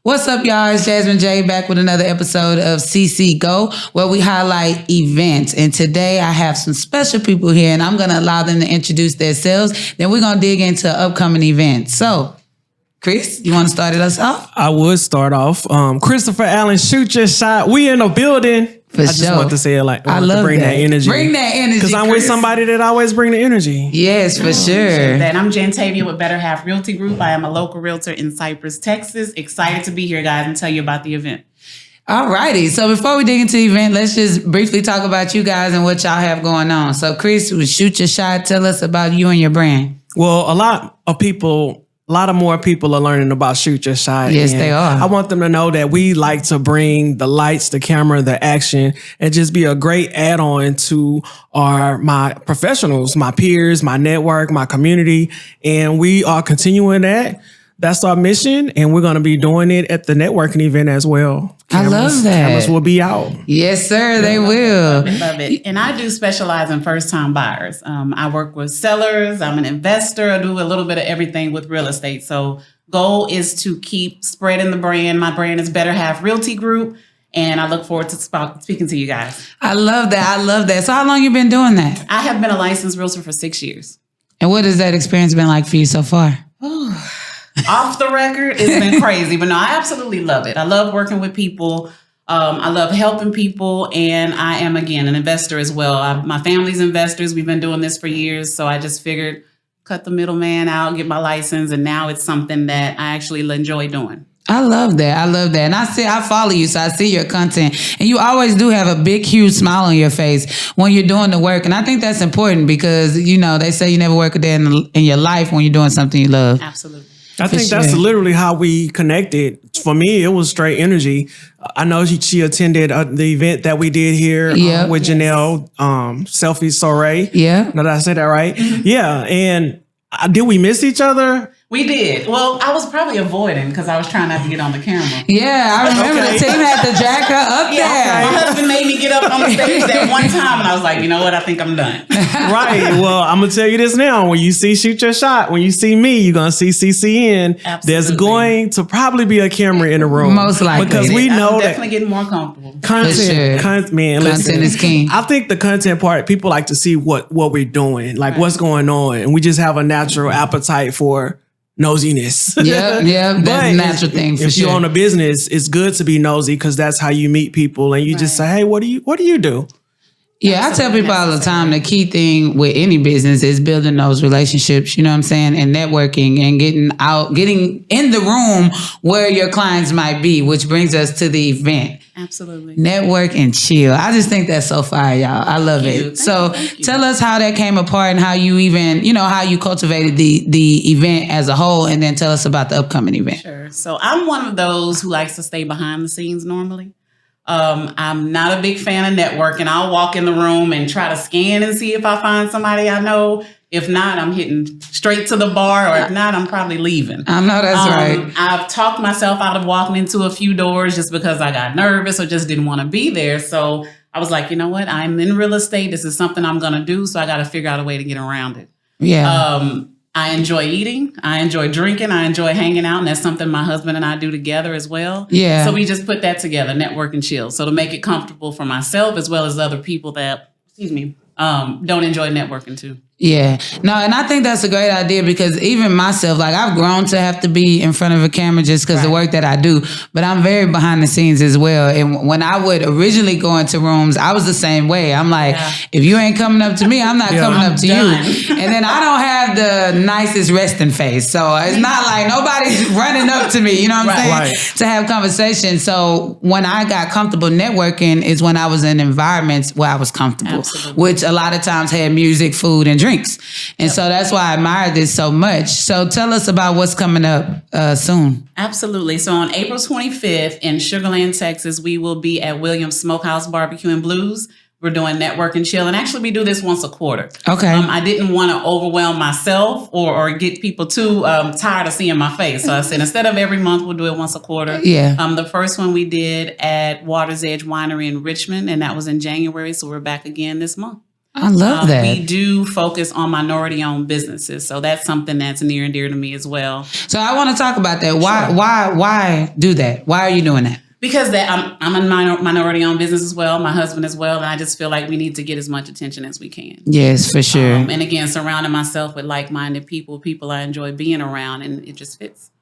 What's up, y'all? It's Jazmine J back with another episode of CCGO, where we highlight events. And today I have some special people here, and I'm going to allow them to introduce themselves. Then we're going to dig into upcoming events. So, Chris, you want to start us off? I would start off. Christopher Allen, shoot your shot. We in the building. I just want to say it like I love to bring that energy. Bring that energy, because I'm with somebody that always bring the energy. Yes, for sure. That. I'm Jantavia with Better Half Realty Group. I am a local realtor in Cypress, Texas. Excited to be here, guys, and tell you about the event. All righty. So before we dig into the event, let's just briefly talk about you guys and what y'all have going on. So Chris, shoot your shot. Tell us about you and your brand. Well, a lot of more people are learning about Shoot Your Shot. Yes, they are. I want them to know that we like to bring the lights, the camera, the action, and just be a great add-on to my professionals, my peers, my network, my community. And we are continuing that. That's our mission, and we're going to be doing it at the networking event as well. I love that. Cameras will be out. Yes, sir, they will. Love it. And I do specialize in first-time buyers. I work with sellers. I'm an investor. I do a little bit of everything with real estate. So goal is to keep spreading the brand. My brand is Better Half Realty Group, and I look forward to speaking to you guys. I love that. So how long you been doing that? I have been a licensed realtor for 6 years. And what has that experience been like for you so far? Off the record, it's been crazy, but no, I absolutely love it. I love working with people. I love helping people, and I am, again, an investor as well. My family's investors. We've been doing this for years, so I just figured cut the middleman out, get my license, and now it's something that I actually enjoy doing. I love that. And I follow you, so I see your content. And you always do have a big, huge smile on your face when you're doing the work. And I think that's important because, they say you never work a day in your life when you're doing something you love. Absolutely. I think that's literally how we connected. For me, it was straight energy. I know she attended the event that we did here with Janelle, Selfie Soiree. Yeah. Did I say that right? Mm-hmm. Yeah. And did we miss each other? We did. Well, I was probably avoiding because I was trying not to get on the camera. Yeah, I remember the team had to jack her up there. My husband made me get up on the stage that one time, and I was like, you know what? I think I'm done. Right. Well, I'm going to tell you this now. When you see Shoot Your Shot, when you see me, you're going to see CCN. Absolutely. There's going to probably be a camera in the room. Most likely. Because we know I'm that definitely getting more comfortable. Content is king. I think the content part, people like to see what we're doing, like what's going on. And we just have a natural appetite for nosiness. Yeah, that's a natural thing for if sure. You're on a business, it's good to be nosy because that's how you meet people and you just say, hey, what do you do? Yeah, I tell people all the time, the key thing with any business is building those relationships, you know what I'm saying, and networking and getting in the room where your clients might be, which brings us to the event. Absolutely. Network and chill. I just think that's so fire, y'all. I love it. So tell us how that came apart and how you even, how you cultivated the event as a whole, and then tell us about the upcoming event. Sure. So I'm one of those who likes to stay behind the scenes normally. I'm not a big fan of networking. I'll walk in the room and try to scan and see if I find somebody I know. If not, I'm hitting straight to the bar, or if not, I'm probably leaving. I know that's right. I've talked myself out of walking into a few doors just because I got nervous or just didn't want to be there. So I was like, you know what? I'm in real estate. This is something I'm going to do. So I got to figure out a way to get around it. Yeah. I enjoy eating. I enjoy drinking. I enjoy hanging out. And that's something my husband and I do together as well. Yeah. So we just put that together, network and chill. So to make it comfortable for myself as well as other people that, don't enjoy networking too. Yeah. No, and I think that's a great idea because even myself, like I've grown to have to be in front of a camera just because the work that I do, but I'm very behind the scenes as well. And when I would originally go into rooms, I was the same way. I'm like, if you ain't coming up to me, I'm not coming up to you. And then I don't have the nicest resting face. So it's not like nobody's running up to me, you know what I'm saying? Right. To have conversation. So when I got comfortable networking is when I was in environments where I was comfortable, which a lot of times had music, food, and drinks. And so that's why I admire this so much. So tell us about what's coming up soon. Absolutely. So on April 25th in Sugar Land, Texas, we will be at Williams Smokehouse Barbecue and Blues. We're doing network and chill. And actually, we do this once a quarter. Okay. I didn't want to overwhelm myself or get people too tired of seeing my face. So I said, instead of every month, we'll do it once a quarter. Yeah. The first one we did at Water's Edge Winery in Richmond, and that was in January. So we're back again this month. I love that. We do focus on minority-owned businesses, so that's something that's near and dear to me as well. So I want to talk about that. Why do that? Why are you doing that? Because I'm a minority-owned business as well, my husband as well, and I just feel like we need to get as much attention as we can. Yes, for sure. And again, surrounding myself with like-minded people I enjoy being around, and it just fits.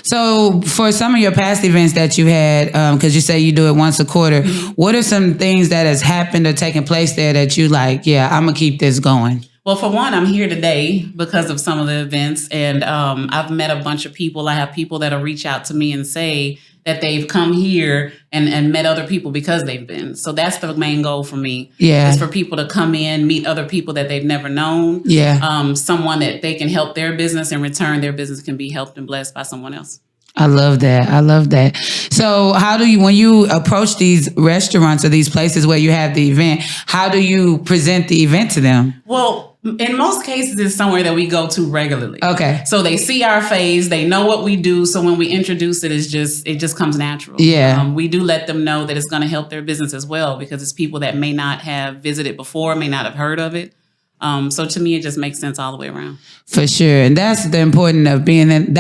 So for some of your past events that you had, because you say you do it once a quarter, what are some things that has happened or taken place there that you like, yeah, I'm going to keep this going? Well, for one, I'm here today because of some of the events, and I've met a bunch of people. I have people that'll reach out to me and say that they've come here and met other people because they've been. So that's the main goal for me. Yeah. Is for people to come in, meet other people that they've never known. Yeah. Someone that they can help their business, in return, their business can be helped and blessed by someone else. I love that. I love that. So how do you, when you approach these restaurants or these places where you have the event, how do you present the event to them? Well, in most cases, it's somewhere that we go to regularly. Okay. So they see our face, they know what we do. So when we introduce it, it just comes natural. Yeah. We do let them know that it's going to help their business as well, because it's people that may not have visited before, may not have heard of it. So to me, it just makes sense all the way around. For sure. And that's the importance of being in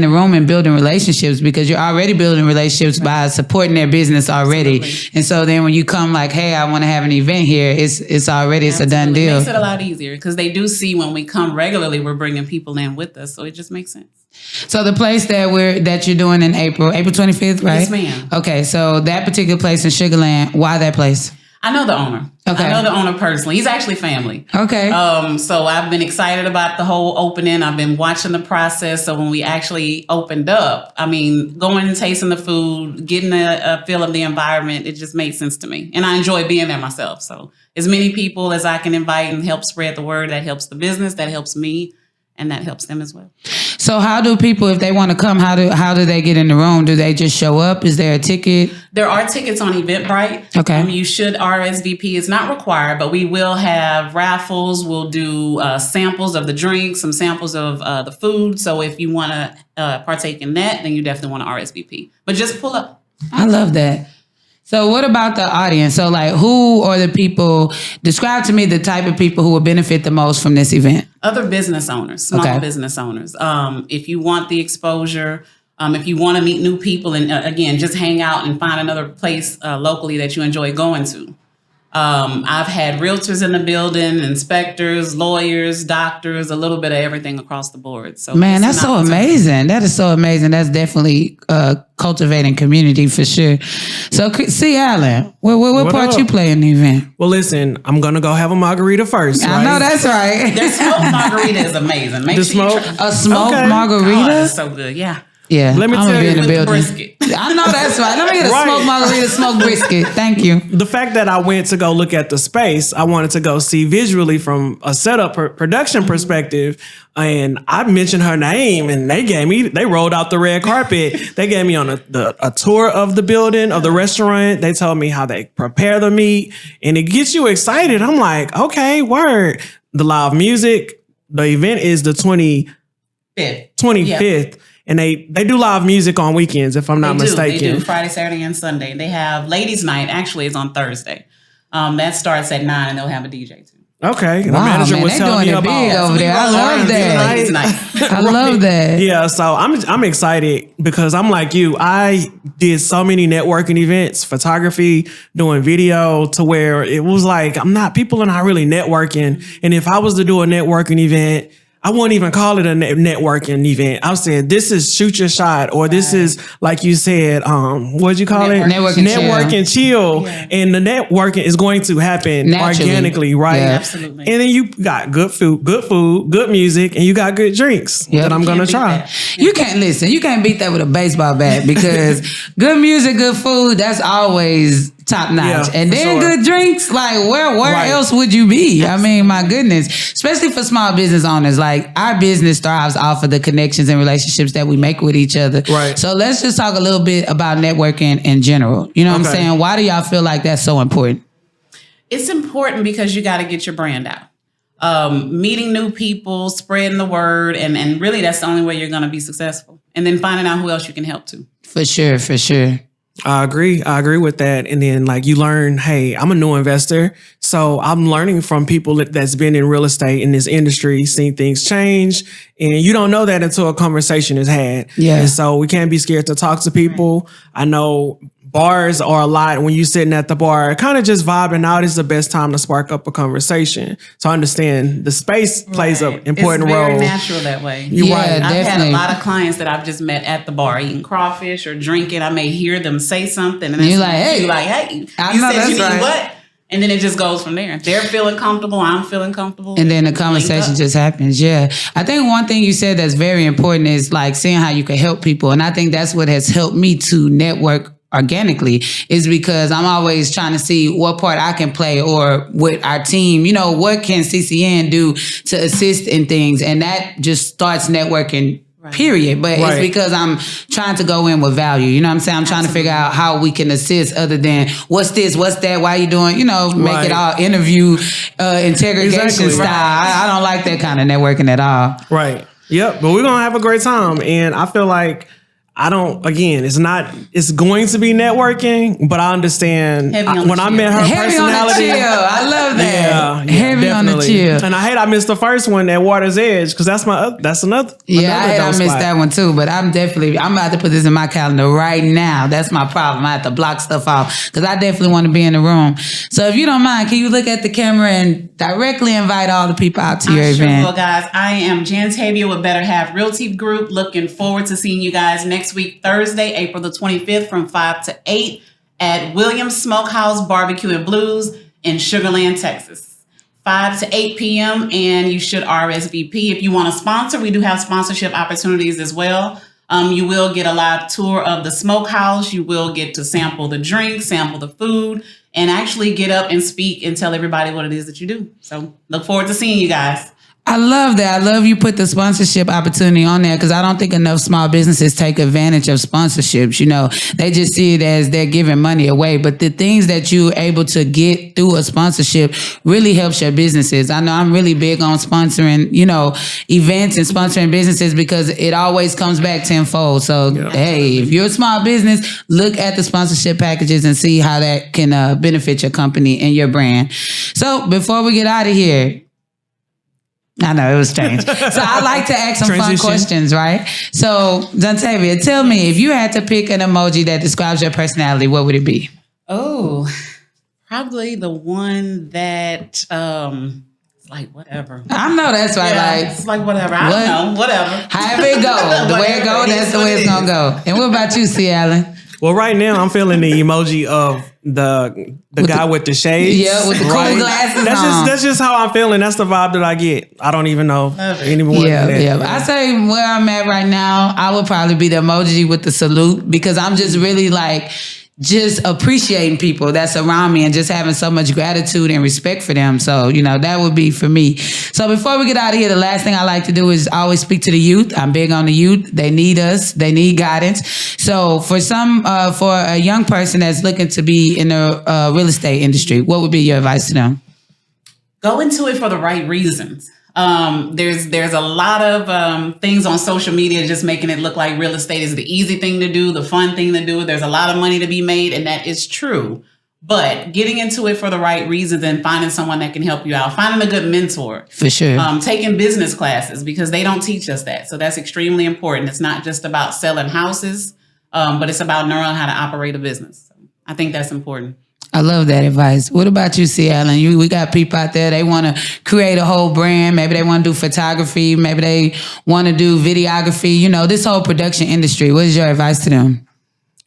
the room and building relationships, because you're already building relationships by supporting their business already. Absolutely. And so then when you come like, hey, I want to have an event here, it's a done deal. It makes it a lot easier because they do see when we come regularly, we're bringing people in with us. So it just makes sense. So the place that you're doing in April 25th, right? Yes, ma'am. Okay. So that particular place in Sugar Land, why that place? I know the owner. Okay. I know the owner personally. He's actually family. Okay. So I've been excited about the whole opening. I've been watching the process. So when we actually opened up, I mean, going and tasting the food, getting a feel of the environment, it just made sense to me. And I enjoy being there myself. So as many people as I can invite and help spread the word, that helps the business, that helps me, and that helps them as well. So how do people, if they want to come, how do they get in the room? Do they just show up? Is there a ticket? There are tickets on Eventbrite. Okay. You should RSVP. It's not required, but we will have raffles. We'll do samples of the drinks, some samples of the food. So if you want to partake in that, then you definitely want to RSVP. But just pull up. I love that. So what about the audience? So like, who are the people, describe to me the type of people who will benefit the most from this event? Other business owners, small business owners. If you want the exposure, if you want to meet new people and again, just hang out and find another place locally that you enjoy going to. I've had realtors in the building, inspectors, lawyers, doctors, a little bit of everything across the board. So man, that's so amazing. That is so amazing. That's definitely cultivating community for sure. So, C. Allen, what part you play in the event? Well, listen, I'm going to go have a margarita first. I know that's right. Their smoked margarita is amazing. Make sure you try. A smoked margarita? Oh, it's so good, yeah. Yeah, let me tell you, with the brisket. I know that's right. Let me get a smoked margarita, smoked brisket. Thank you. The fact that I went to go look at the space, I wanted to go see visually from a setup production perspective. And I mentioned her name, and they rolled out the red carpet. They gave me on a tour of the building, of the restaurant. They told me how they prepare the meat, and it gets you excited. I'm like, okay, word. The live music. The event is the 25th. Yeah. And they do live music on weekends, if I'm not mistaken. They do, Friday, Saturday, and Sunday. They have Ladies' Night, actually, is on Thursday. That starts at 9, and they'll have a DJ, too. Okay. Wow, the manager was telling me about big over there. I love that. I love that. Yeah, so I'm excited because I'm like you. I did so many networking events, photography, doing video, to where it was like people are not really networking. And if I was to do a networking event, I wouldn't even call it a networking event. I said, this is shoot your shot, or this is, like you said, what'd you call it? Network and chill. Yeah. And the networking is going to happen naturally, organically, right? Yeah. Absolutely. And then you got good food, good music, and you got good drinks that I'm going to try. You can't beat that with a baseball bat, because good music, good food, that's always top notch. And then good drinks, like where else would you be? I mean, my goodness, especially for small business owners, like our business thrives off of the connections and relationships that we make with each other. Right. So let's just talk a little bit about networking in general. You know what I'm saying? Why do y'all feel like that's so important? It's important because you got to get your brand out. Meeting new people, spreading the word, and really that's the only way you're going to be successful. And then finding out who else you can help to. For sure. I agree with that. And then like you learn, hey, I'm a new investor. So I'm learning from people that's been in real estate in this industry, seen things change. And you don't know that until a conversation is had. Yeah. And so we can't be scared to talk to people. I know bars are a lot when you're sitting at the bar, kind of just vibing out is the best time to spark up a conversation. So I understand the space plays an important role. It's very natural that way. Yeah, I've definitely. had a lot of clients that I've just met at the bar eating crawfish or drinking. I may hear them say something, and you're like, hey, you I know said that's you right. need what? And then it just goes from there. They're feeling comfortable. I'm feeling comfortable. And then the conversation just happens. Yeah. I think one thing you said that's very important is like seeing how you can help people. And I think that's what has helped me to network organically, is because I'm always trying to see what part I can play, or with our team, you know, what can CCN do to assist in things. And that just starts networking. Period. But it's because I'm trying to go in with value. You know what I'm saying? I'm trying to figure out how we can assist other than what's this, what's that, why you doing, you know, make it all interview interrogation style. I don't like that kind of networking at all. Right. Yep. But we're going to have a great time. And I feel like it's going to be networking, but I understand when I met her heavy personality. On the chill. I love that. Yeah, heavy definitely. on the chill. And I hate I missed the first one at Water's Edge because that's another. Yeah, I missed spot. that one too, but I'm about to put this in my calendar right now. That's my problem. I have to block stuff off because I definitely want to be in the room. So if you don't mind, can you look at the camera and directly invite all the people out to your event? Sure will, guys. I am Jantavia with Better Half Realty Group. Looking forward to seeing you guys next week, Thursday, April the 25th from 5 to 8 at Williams Smokehouse Barbecue and Blues in Sugar Land, Texas. 5 to 8 p.m. and you should RSVP. If you want to sponsor, we do have sponsorship opportunities as well. You will get a live tour of the smokehouse. You will get to sample the drink, sample the food, and actually get up and speak and tell everybody what it is that you do. So look forward to seeing you guys. I love that. I love you put the sponsorship opportunity on there because I don't think enough small businesses take advantage of sponsorships. You know, they just see it as they're giving money away. But the things that you're able to get through a sponsorship really helps your businesses. I know I'm really big on sponsoring, you know, events and sponsoring businesses because it always comes back tenfold. So, hey, if you're a small business, look at the sponsorship packages and see how that can benefit your company and your brand. So before we get out of here, I know, it was strange. So I like to ask some fun questions, right? So, Jantavia, tell me, if you had to pick an emoji that describes your personality, what would it be? Oh, probably the one that, like, whatever. I know that's right. Yeah, it's like, whatever. I don't know. Whatever. However it go. The way it go, that's the way it's going to go. And what about you, C. Allen? Well, right now I'm feeling the emoji of the guy with the shades. Yeah, with the cool glasses on. That's just how I'm feeling. That's the vibe that I get. I don't even know anyone. Yeah. I say where I'm at right now, I would probably be the emoji with the salute because I'm just really like just appreciating people that's around me and just having so much gratitude and respect for them. So, you know, that would be for me. So before we get out of here, the last thing I like to do is always speak to the youth. I'm big on the youth. They need us. They need guidance. So for for a young person that's looking to be in the real estate industry, what would be your advice to them? Go into it for the right reasons. There's a lot of things on social media just making it look like real estate is the easy thing to do, the fun thing to do. There's a lot of money to be made, and that is true. But getting into it for the right reasons and finding someone that can help you out, finding a good mentor. For sure. Taking business classes because they don't teach us that. So that's extremely important. It's not just about selling houses, but it's about knowing how to operate a business. So I think that's important. I love that advice. What about you, C. Allen? We got people out there, they want to create a whole brand. Maybe they want to do photography. Maybe they want to do videography. You know, this whole production industry. What is your advice to them?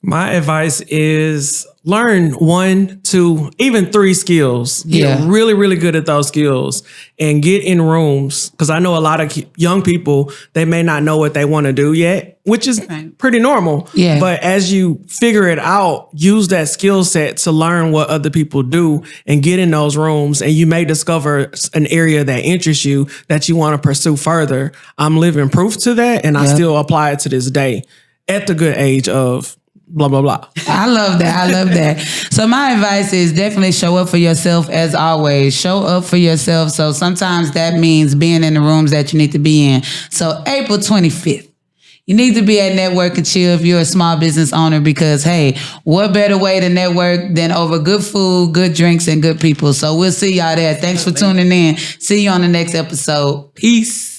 My advice is learn 1, 2, even 3 skills. Get really, really good at those skills and get in rooms. Because I know a lot of young people, they may not know what they want to do yet, which is pretty normal. Yeah. But as you figure it out, use that skill set to learn what other people do and get in those rooms. And you may discover an area that interests you that you want to pursue further. I'm living proof to that. And I still apply it to this day at the good age of blah, blah, blah. I love that. So my advice is definitely show up for yourself as always. Show up for yourself. So sometimes that means being in the rooms that you need to be in. So April 25th, You need to be at Network and Chill if you're a small business owner because, hey, what better way to network than over good food, good drinks, and good people. So we'll see y'all there. Thanks for tuning in. See you on the next episode. Peace.